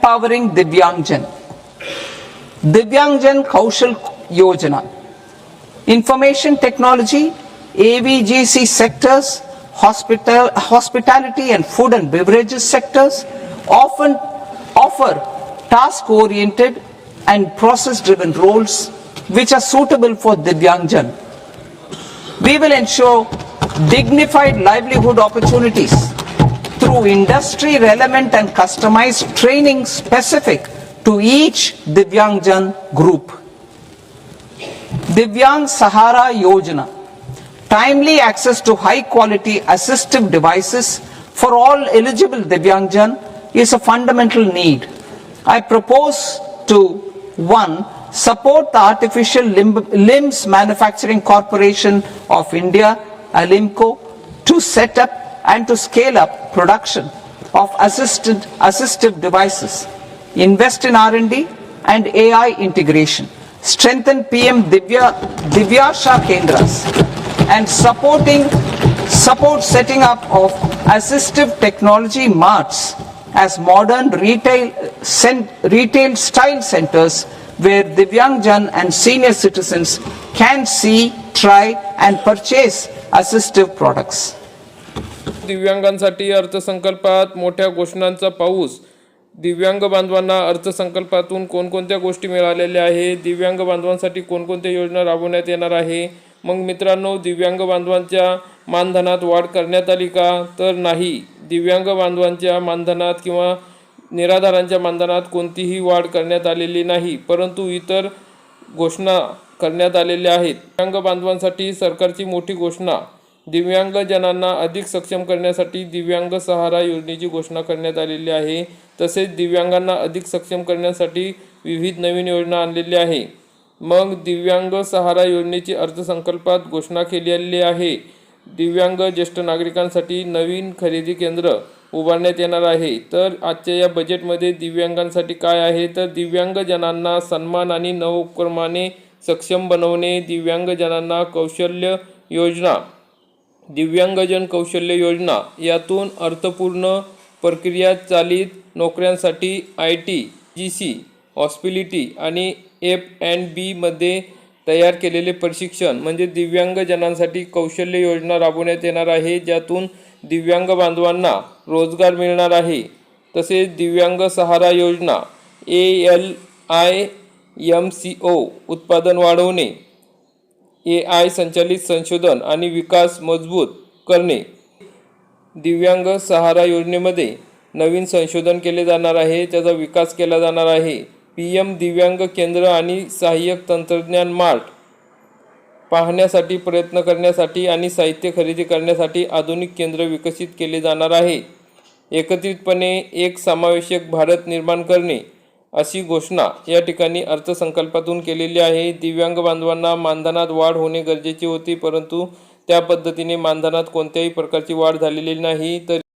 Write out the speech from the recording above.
empowering Divyangjan. Divyangjan Kaushal Yojana. Information technology, AVGC sectors, hospitality and food and beverages sectors often offer task-oriented and process-driven roles which are suitable for Divyangjan. We will ensure dignified livelihood opportunities through industry-relevant and customized training specific to each Divyangjan group. Divyang Sahara Yojana. Timely access to high-quality assistive devices for all eligible Divyangjan is a fundamental need. I propose to 1. Support the Artificial Limbs Manufacturing Corporation of India, ALIMCO, to set up and to scale up production of assistive devices, invest in R&D and AI integration, strengthen PM Divyasha Kendras, and support setting up of assistive technology marts as modern retail style centers where Divyangjan and senior citizens can see, try and purchase assistive products. दिव्यांगांसाठी अर्थसंकल्पात मोठ्या घोषणांचा पाऊस. दिव्यांग बांधवांना अर्थसंकल्पातून कोणकोणत्या गोष्टी मिळालेल्या आहे, दिव्यांग बांधवांसाठी कोणकोणत्या योजना राबवण्यात येणार आहे. मग मित्रांनो, दिव्यांग बांधवांच्या मानधनात वाढ करण्यात आली का? तर नाही. दिव्यांग बांधवांच्या मानधनात किंवा निराधारांच्या मानधनात कोणतीही वाढ करण्यात आलेली नाही, परंतु इतर घोषणा करण्यात आलेल्या आहेत. दिव्यांग बांधवांसाठी सरकारची मोठी घोषणा. दिव्यांगजनांना अधिक सक्षम करण्यासाठी दिव्यांग सहारा योजनेची घोषणा करण्यात आलेली आहे. तसेच दिव्यांगांना अधिक सक्षम करण्यासाठी विविध नवीन योजना आणलेल्या आहे. मग दिव्यांग सहारा योजनेची अर्थसंकल्पात घोषणा केलेली आहे. दिव्यांग ज्येष्ठ नागरिकांसाठी नवीन खरेदी केंद्र उभारण्यात येणार आहे. तर आजच्या या बजेटमध्ये दिव्यांगांसाठी काय आहे, तर दिव्यांगजनांना सन्मान आणि नवोपक्रमाने सक्षम बनवणे, दिव्यांगजनांना कौशल्य योजना, दिव्यांगजन कौशल्य योजना, यातून अर्थपूर्ण प्रक्रिया चालित नोकऱ्यांसाठी IT, GC, हॉस्पिटॅलिटी आणि F&B मध्ये तयार केलेले प्रशिक्षण म्हणजे दिव्यांगजनांसाठी कौशल्य योजना राबवण्यात येणार आहे, ज्यातून दिव्यांग बांधवांना रोजगार मिळणार आहे. तसेच दिव्यांग सहारा योजना ALIMCO उत्पादन वाढवणे, AI संचालित संशोधन आणि विकास मजबूत करणे. दिव्यांग सहारा योजनेमध्ये नवीन संशोधन केले जाणार आहे, त्याचा विकास केला जाणार आहे. PM दिव्यांग केंद्र आणि सहाय्यक तंत्रज्ञान मार्ट पाहण्यासाठी, प्रयत्न करण्यासाठी आणि साहित्य खरेदी करण्यासाठी आधुनिक केंद्र विकसित केले जाणार आहे. एकत्रितपणे एक समावेशक भारत निर्माण करणे, अशी घोषणा या ठिकाणी अर्थसंकल्पातून केलेली आहे. दिव्यांग बांधवांना मानधनात वाढ होणे गरजेचे होते, परंतु त्या पद्धतीने मानधनात कोणत्याही प्रकारची वाढ झालेली नाही. तर